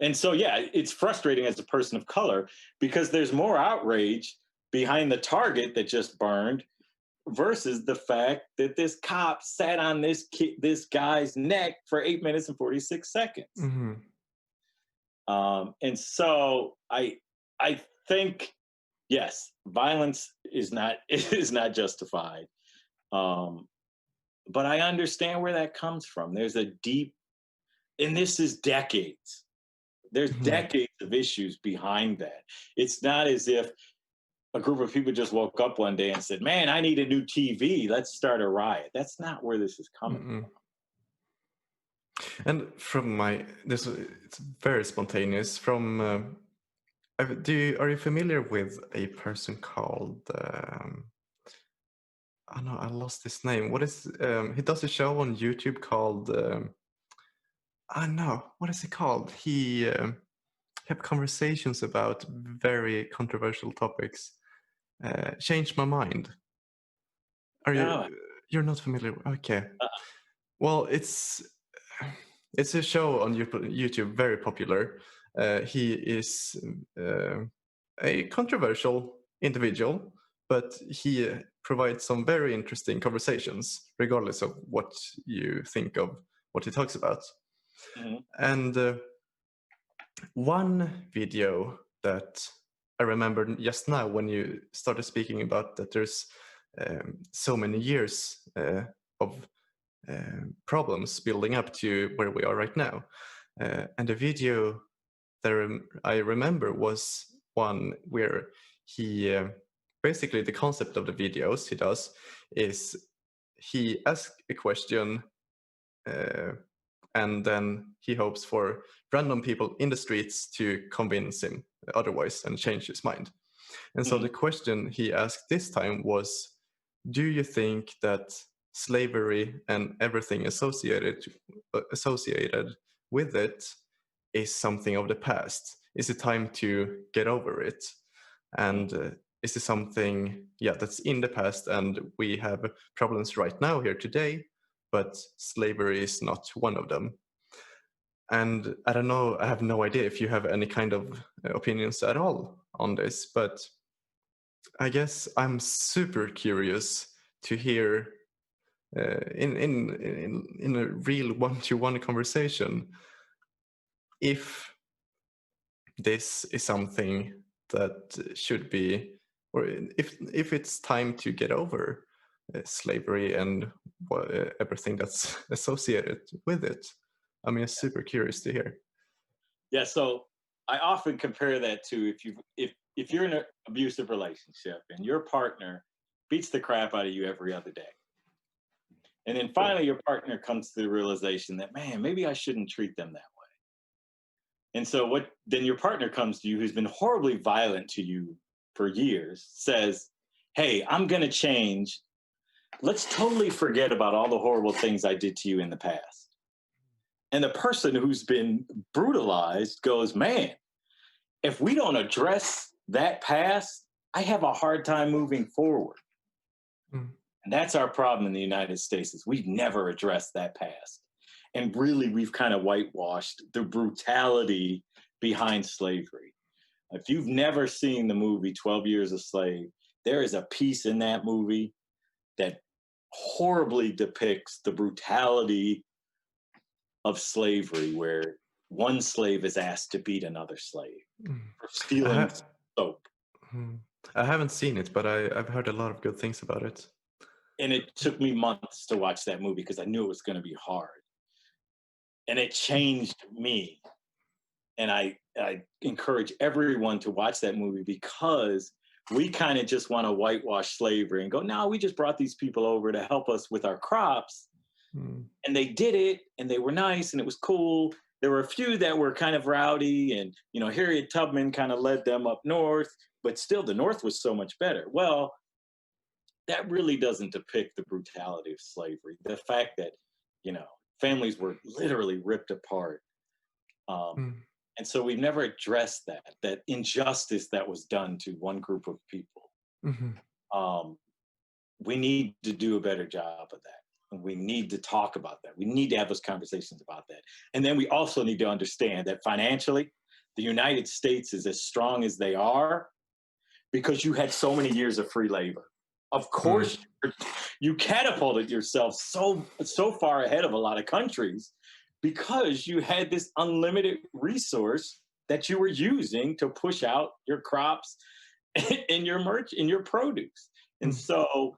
and so, yeah, it's frustrating as a person of color because there's more outrage behind the target that just burned versus the fact that this cop sat on this guy's neck for 8 minutes and 46 seconds. Mhm. And so I think yes, violence is not is not justified. Um, but I understand where that comes from. There's a deep, and this is decades. There's Mhm. decades of issues behind that. It's not as if a group of people just woke up one day and said, "Man, I need a new TV. Let's start a riot." That's not where this is coming Mm-mm. And from my this it's very spontaneous. From are you familiar with a person called oh no, I lost his name. What is he does a show on YouTube called I know what is it called? He have conversations about very controversial topics. Change my mind. Are from. No, you're not familiar? Okay. Well, it's a show on YouTube, very popular. He is uh, a controversial individual, but he provides some very interesting conversations, regardless of what you think of what he talks about. mhm, And one video that I remember just now when you started speaking about that there's so many years of problems building up to where we are right now. And the video that I remember was one where he basically the concept of the videos he does is he asks a question uh, and then he hopes for random people in the streets to convince him otherwise and change his mind. And so mhm, the question he asked this time was, do you think that slavery and everything associated with it is something of the past? Is it time to get over it? mhm. And is it something, yeah, that's in the past and we have problems right now here today, but slavery is not one of them? And I don't know, I have no idea if you have any kind of opinions at all on this, but I guess I'm super curious to hear in a real one-to-one conversation if this is something that should be, or if it's time to get over slavery and everything that's associated with it. I'm just super curious to hear. Yeah, so I often compare that to if you're in an abusive relationship and your partner beats the crap out of you every other day. And then finally your partner comes to the realization that, man, maybe I shouldn't treat them that way. And so what then your partner comes to you who's been horribly violent to you for years, says, "Hey, I'm going to change. Let's totally forget about all the horrible things I did to you in the past." And the person who's been brutalized goes, "Man, if we don't address that past, I have a hard time moving forward." Mm. And that's our problem in the United States is we've never addressed that past. And really, we've kind of whitewashed the brutality behind slavery. If you've never seen the movie 12 Years a Slave, there is a piece in that movie that horribly depicts the brutality of slavery, where one slave is asked to beat another slave Mm. for I, stealing ha- soap. mm. I haven't seen it, but I've heard a lot of good things about it. And it took me months to watch that movie because I knew it was going to be hard. And it changed me. And I encourage everyone to watch that movie because we kind of just want to whitewash slavery and go, no, we just brought these people over to help us with our crops. Mm. And they did it and they were nice and it was cool. There were a few that were kind of rowdy and, Harriet Tubman kind of led them up north, but still the North was so much better. Well, that really doesn't depict the brutality of slavery. The fact that, you know, families were literally ripped apart. Um, Mm. and so we've never addressed that injustice that was done to one group of people. Mhm. Um, we need to do a better job of that. And we need to talk about that. We need to have those conversations about that. And then we also need to understand that financially, the United States is as strong as they are because you had so many years of free labor. Of Mm. course, you catapulted yourself so far ahead of a lot of countries because you had this unlimited resource that you were using to push out your crops in your in your produce. And Mm. so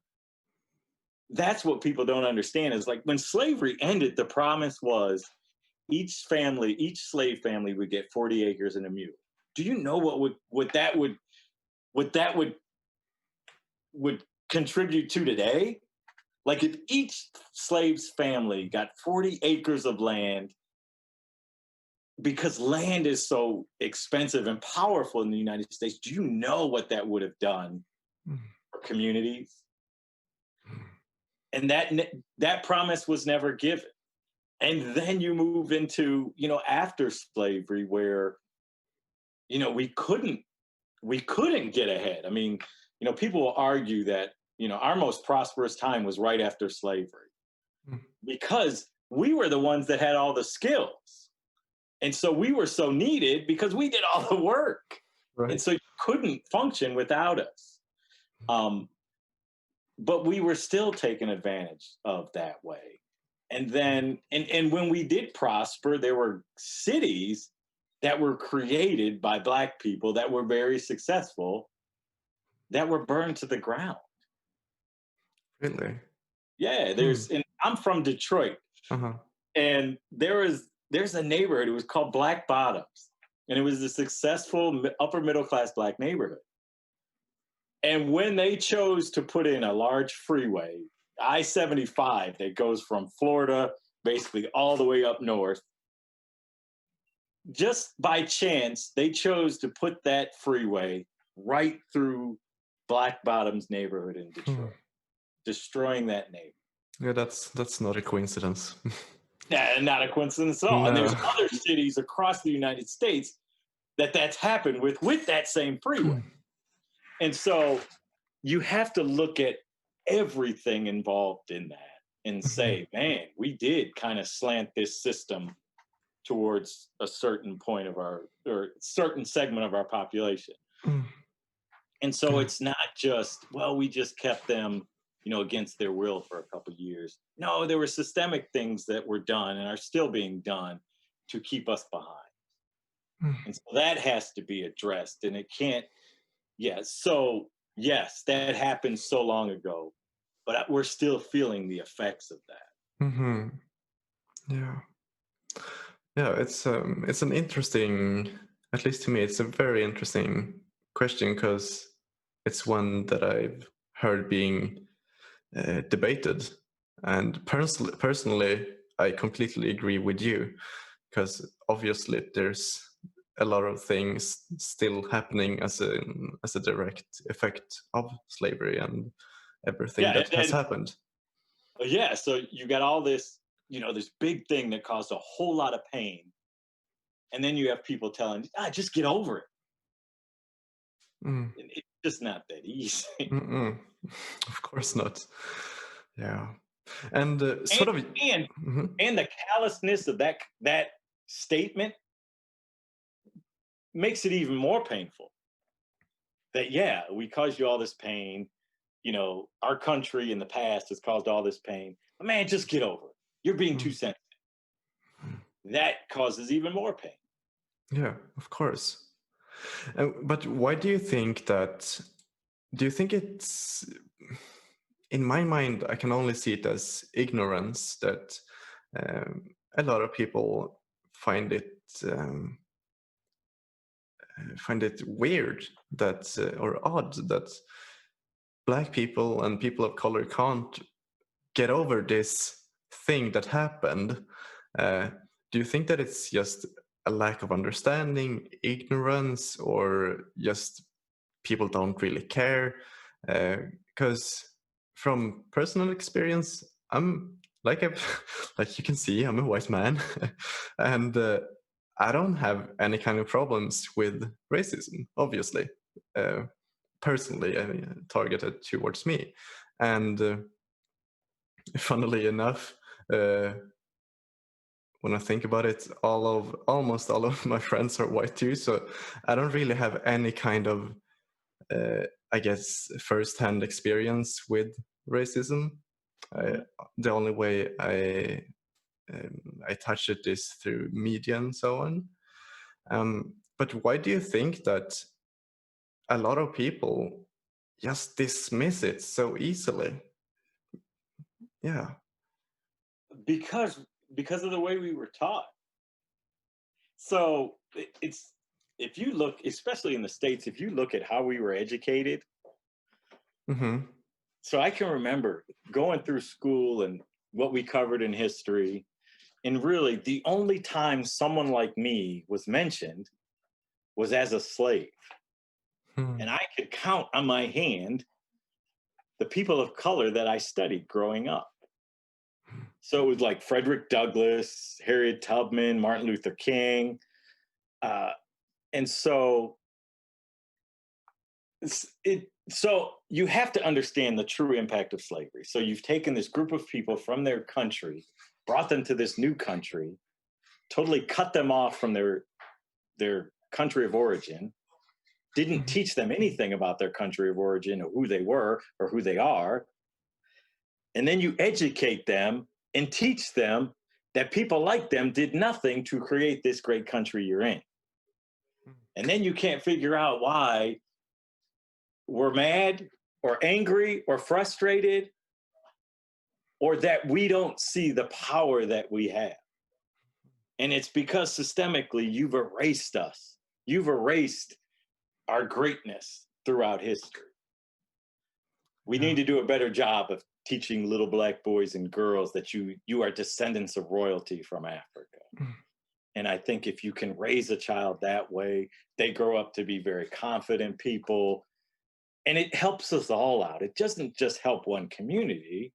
that's what people don't understand is like when slavery ended, the promise was each slave family would get 40 acres and a mule. Do you know what that would contribute to today? Like if each slave's family got 40 acres of land, because land is so expensive and powerful in the United States, do you know what that would have done Mm. for communities? And that promise was never given. And then you move into, after slavery where, we couldn't get ahead. I mean, people will argue that, our most prosperous time was right after slavery Mm. because we were the ones that had all the skills. And so we were so needed because we did all the work. And Right. so you couldn't function without us. But we were still taken advantage of that way. And then, and when we did prosper, there were cities that were created by Black people that were very successful that were burned to the ground. Really? Yeah, Hmm. and I'm from Detroit, Uh-huh. and there's a neighborhood. It was called Black Bottoms, and it was a successful upper middle class Black neighborhood. And when they chose to put in a large freeway, I-75 that goes from Florida basically all the way up north, just by chance, they chose to put that freeway right through Black Bottoms neighborhood in Hmm. Detroit, destroying that neighborhood. Yeah, that's not a coincidence. Yeah, not a coincidence at all. And there's No. other cities across the United States that's happened with that same freeway. And so you have to look at everything involved in that and Mhm. say, man, we did kind of slant this system towards a certain point of our or certain segment of our population. Mm. And so Yeah. it's not just, well, we just kept them, against their will for a couple of years. No, there were systemic things that were done and are still being done to keep us behind. Mm. And so that has to be addressed. And it can't, yeah. So, yes, that happened so long ago, but we're still feeling the effects of that. Mm-hmm. Yeah. Yeah, it's an interesting, at least to me, it's a very interesting question because it's one that I've heard being debated, and personally, I completely agree with you because obviously there's a lot of things still happening as a direct effect of slavery and everything Yeah. that has happened. Yeah. So you got all this, this big thing that caused a whole lot of pain. And then you have people telling, just get over it. Mm. And it's just not that easy. Mm-mm. Of course not. Yeah, and and sort of. and Mhm. and the callousness of that statement makes it even more painful. That yeah, we caused you all this pain. Our country in the past has caused all this pain. But man, just get over it. You're being too Mm. sensitive. That causes even more pain. Yeah, of course. But why do you think that? Do you think it's? In my mind, I can only see it as ignorance that um, a lot of people find it um, find it weird that or odd that Black people and people of color can't get over this thing that happened. Uh, do you think that it's just a lack of understanding, ignorance, or just people don't really care? Because from personal experience, I'm like I've, like you can see, I'm a white man, and I don't have any kind of problems with racism. Obviously, uh, personally, I mean, targeted towards me, and funnily enough, uh, when I think about it, almost all of my friends are white too, so I don't really have any kind of, I guess, first-hand experience with racism. I, Mhm. the only way I touch it is through media and so on. But why do you think that a lot of people just dismiss it so easily. Yeah. because because of the way we were taught. So it's, if you look, especially in the States, if you look at how we were educated. Mm-hmm. So I can remember going through school and what we covered in history. And really, the only time someone like me was mentioned was as a slave. Hmm. And I could count on my hand the people of color that I studied growing up. So it was like Frederick Douglass, Harriet Tubman, Martin Luther King. Uh, and so so you have to understand the true impact of slavery. So you've taken this group of people from their country, brought them to this new country, totally cut them off from their country of origin, didn't teach them anything about their country of origin or who they were or who they are. And then you educate them and teach them that people like them did nothing to create this great country you're in. And then you can't figure out why we're mad or angry or frustrated, or that we don't see the power that we have. And it's because systemically you've erased us. You've erased our greatness throughout history. We need to do a better job of teaching little Black boys and girls that you are descendants of royalty from Africa. And I think if you can raise a child that way, they grow up to be very confident people. And it helps us all out. It doesn't just help one community,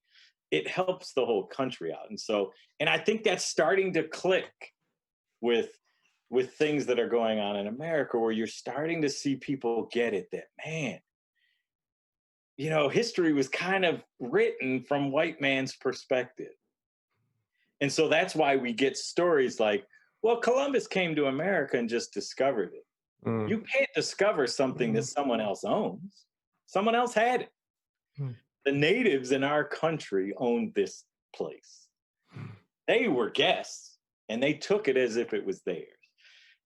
it helps the whole country out. And so, and I think that's starting to click with things that are going on in America, where you're starting to see people get it, that, man, you know, history was kind of written from white man's perspective. And so that's why we get stories like, well, Columbus came to America and just discovered it. Mm. You can't discover something that someone else owns. Someone else had it. The natives in our country owned this place. They were guests and they took it as if it was theirs.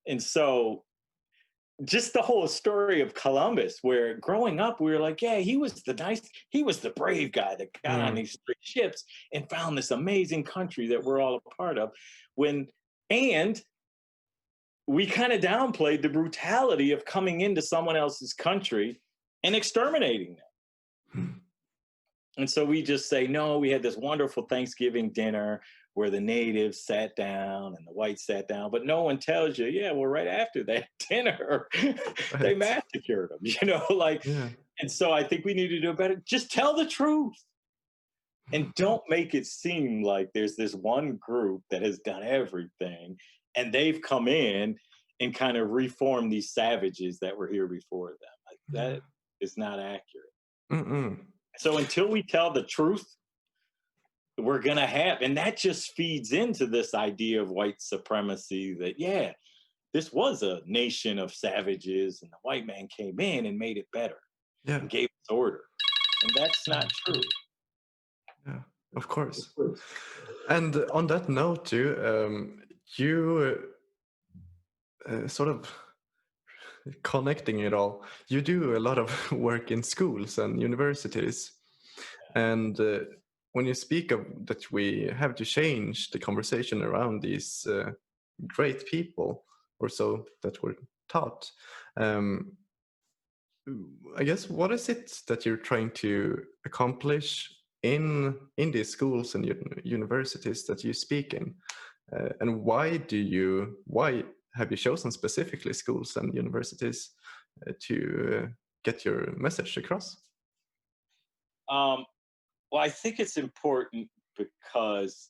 And so just the whole story of Columbus, where growing up, we were like, yeah, he was the brave guy that got on these three ships and found this amazing country that we're all a part of. And we kind of downplayed the brutality of coming into someone else's country and exterminating them. And so we just say, no, we had this wonderful Thanksgiving dinner where the natives sat down and the whites sat down, but no one tells you, yeah, well, right after that dinner, they massacred them, you know, like, and so I think we need to do better. Just tell the truth and don't make it seem like there's this one group that has done everything and they've come in and kind of reformed these savages that were here before them. Like, that is not accurate. So until we tell the truth, we're going to have, and that just feeds into this idea of white supremacy, that, yeah, this was a nation of savages and the white man came in and made it better and gave us order. And that's not true. Yeah, of course. And on that note too, you sort of connecting it all, you do a lot of work in schools and universities. And when you speak of that we have to change the conversation around these great people, or so that were taught, I guess, what is it that you're trying to accomplish in these schools and universities that you speak in? And why have you chosen specifically schools and universities to get your message across? Well, I think it's important because,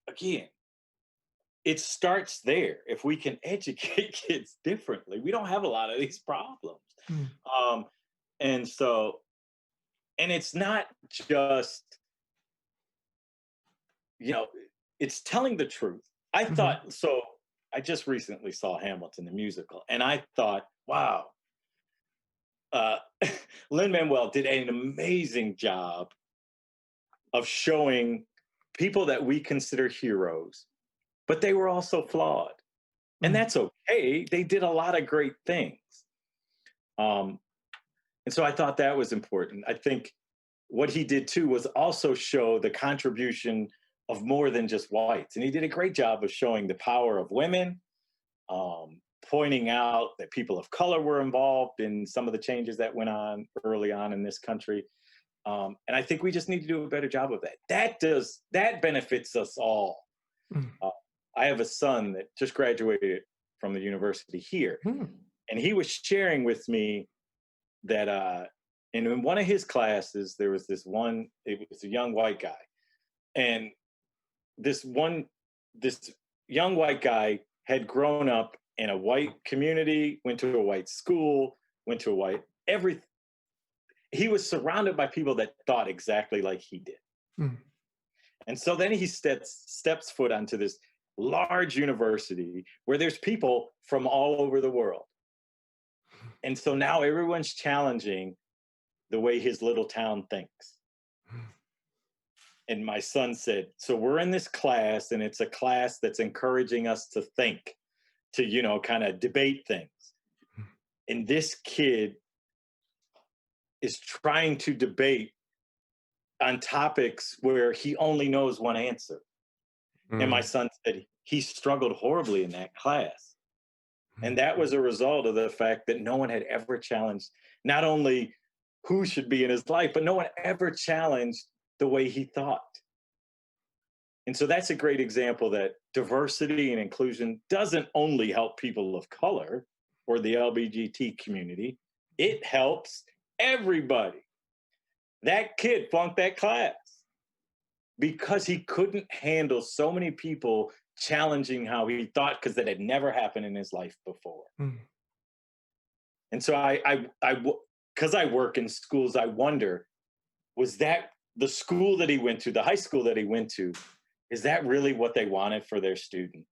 again, it starts there. If we can educate kids differently, we don't have a lot of these problems. And so, and it's not just, you know, it's telling the truth. I thought, so I just recently saw Hamilton, the musical, and I thought, wow, Lin-Manuel did an amazing job of showing people that we consider heroes, but they were also flawed. And that's okay. They did a lot of great things. Um, and so I thought that was important. I think what he did too was also show the contribution of more than just whites. And he did a great job of showing the power of women, pointing out that people of color were involved in some of the changes that went on early on in this country. And I think we just need to do a better job of that. That benefits us all. Mm. I have a son that just graduated from the university here, and he was sharing with me that in one of his classes there was this one. It was a young white guy, and this young white guy had grown up in a white community, went to a white school, went to a white everything. He was surrounded by people that thought exactly like he did. Mm. And so then he steps foot onto this large university where there's people from all over the world. And so now everyone's challenging the way his little town thinks. And my son said, so we're in this class, and it's a class that's encouraging us to think, to, kind of debate things. And this kid is trying to debate on topics where he only knows one answer. And my son said he struggled horribly in that class. And that was a result of the fact that no one had ever challenged not only who should be in his life, but no one ever challenged the way he thought. And so that's a great example that diversity and inclusion doesn't only help people of color or the LGBT community, it helps everybody. That kid flunked that class because he couldn't handle so many people challenging how he thought, because that had never happened in his life before. And so because I work in schools, I wonder, was that the school that he went to, the high school that he went to, is that really what they wanted for their student?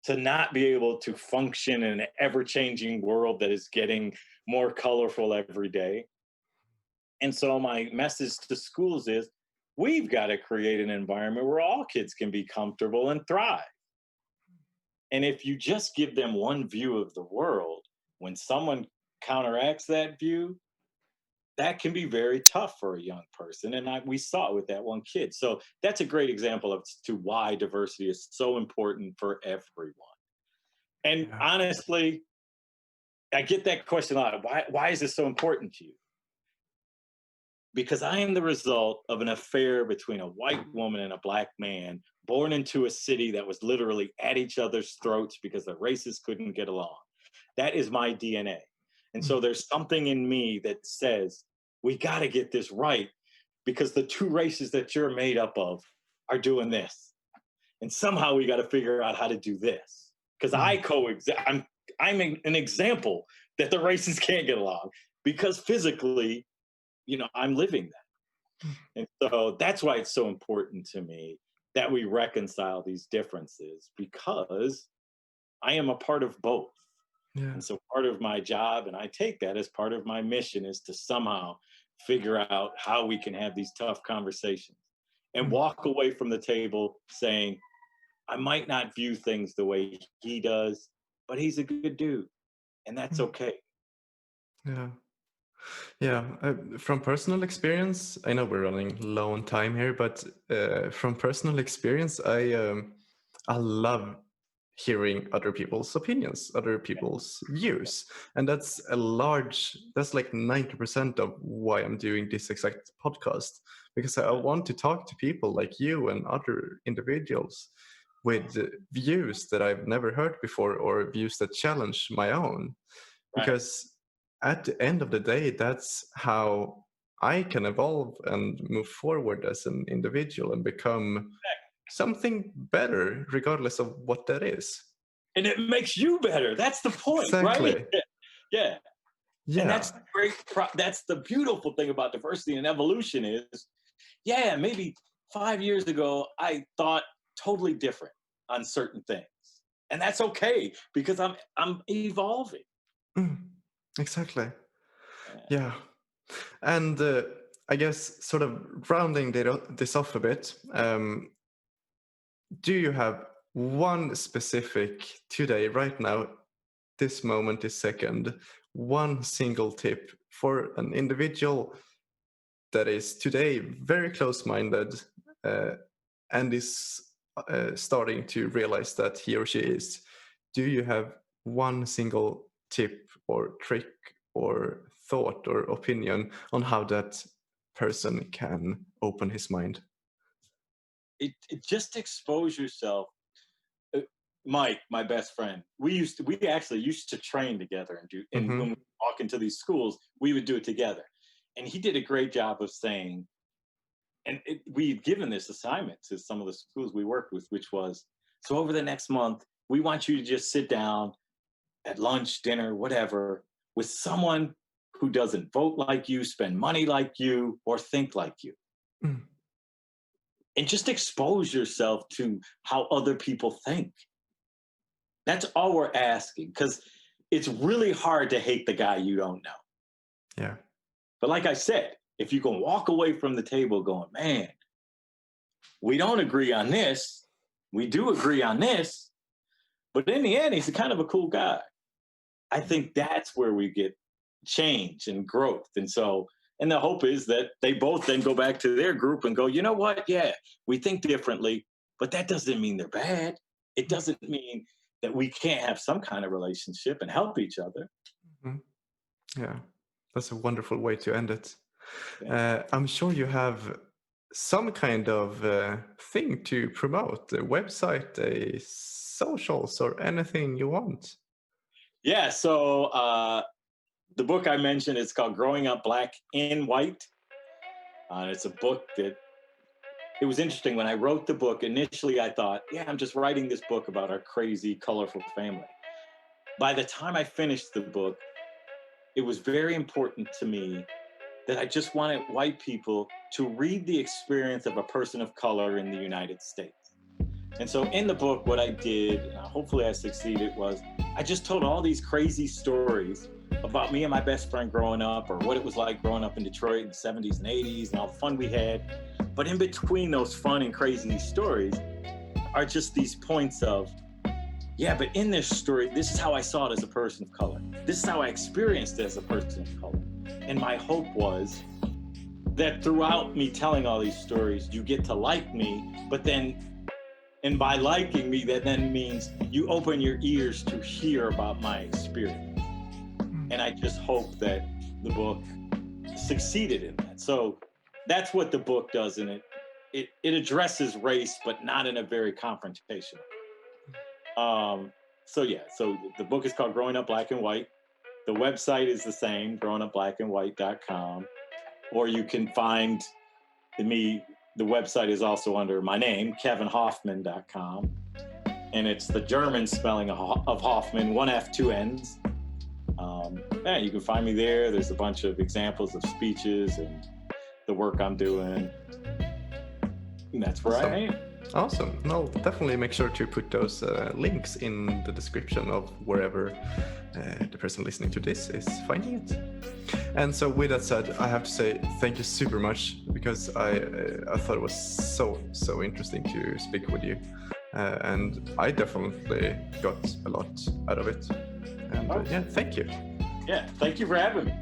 To not be able to function in an ever-changing world that is getting more colorful every day. And so my message to schools is, we've got to create an environment where all kids can be comfortable and thrive. And if you just give them one view of the world, when someone counteracts that view, that can be very tough for a young person. And we saw it with that one kid. So that's a great example of to why diversity is so important for everyone. And honestly, I get that question a lot. Why is this so important to you? Because I am the result of an affair between a white woman and a black man, born into a city that was literally at each other's throats because the races couldn't get along. That is my DNA. And so there's something in me that says, we got to get this right, because the two races that you're made up of are doing this. And somehow we got to figure out how to do this. Because I'm an example that the races can't get along, because physically, I'm living that. And so that's why it's so important to me that we reconcile these differences, because I am a part of both. And so part of my job, and I take that as part of my mission, is to somehow figure out how we can have these tough conversations and walk away from the table saying, I might not view things the way he does, but he's a good dude, and that's okay. From personal experience, I know we're running low on time here, but from personal experience, I love hearing other people's opinions, other people's views. And that's like 90% of why I'm doing this exact podcast, because I want to talk to people like you and other individuals with views that I've never heard before, or views that challenge my own. Because at the end of the day, that's how I can evolve and move forward as an individual and become something better, regardless of what that is. And it makes you better. That's the point, right? Yeah. And that's that's the beautiful thing about diversity and evolution is, maybe 5 years ago, I thought totally different on certain things. And that's okay, because I'm evolving. Exactly. Yeah. And I guess sort of rounding this off a bit, do you have one specific today, right now, this moment, this second, one single tip for an individual that is today very close-minded and is starting to realize that he or she is, do you have one single tip or trick or thought or opinion on how that person can open his mind? It just expose yourself. Mike, my best friend, we actually used to train together and do, and when we walk into these schools, we would do it together. And he did a great job of saying, and we've given this assignment to some of the schools we worked with, which was, so over the next month, we want you to just sit down at lunch, dinner, whatever, with someone who doesn't vote like you, spend money like you, or think like you. Mm. And just expose yourself to how other people think. That's all we're asking, because it's really hard to hate the guy you don't know. Yeah. But like I said, if you can walk away from the table going, man, we don't agree on this, we do agree on this, but in the end, he's a kind of a cool guy. I think that's where we get change and growth. And so, and the hope is that they both then go back to their group and go, you know what? Yeah, we think differently, but that doesn't mean they're bad. It doesn't mean that we can't have some kind of relationship and help each other. Mm-hmm. Yeah, that's a wonderful way to end it. Yeah. I'm sure you have some kind of thing to promote, a website, a socials, or anything you want. Yeah. So the book I mentioned is called Growing Up Black and White. It's a book that it was interesting when I wrote the book. Initially, I thought, yeah, I'm just writing this book about our crazy, colorful family. By the time I finished the book, it was very important to me that I just wanted white people to read the experience of a person of color in the United States. And so in the book, what I did, and hopefully I succeeded, was I just told all these crazy stories about me and my best friend growing up, or what it was like growing up in Detroit in the 70s and 80s, and all the fun we had. But in between those fun and crazy stories are just these points of, yeah, but in this story, this is how I saw it as a person of color. This is how I experienced it as a person of color. And my hope was that throughout me telling all these stories, you get to like me, but then, and by liking me, that then means you open your ears to hear about my experience. And I just hope that the book succeeded in that. So that's what the book does, and it addresses race, but not in a very confrontational. So the book is called Growing Up Black and White. The website is the same, growingupblackandwhite.com. Or you can find me, the website is also under my name, kevinhoffman.com. And it's the German spelling of Hoffman, one F, two N's. Yeah, you can find me there. There's a bunch of examples of speeches and the work I'm doing. And that's where I am. Awesome. And I'll definitely make sure to put those links in the description of wherever the person listening to this is finding it. And so with that said, I have to say thank you super much, because I thought it was so interesting to speak with you. And I definitely got a lot out of it. And yeah, thank you. Yeah, thank you for having me.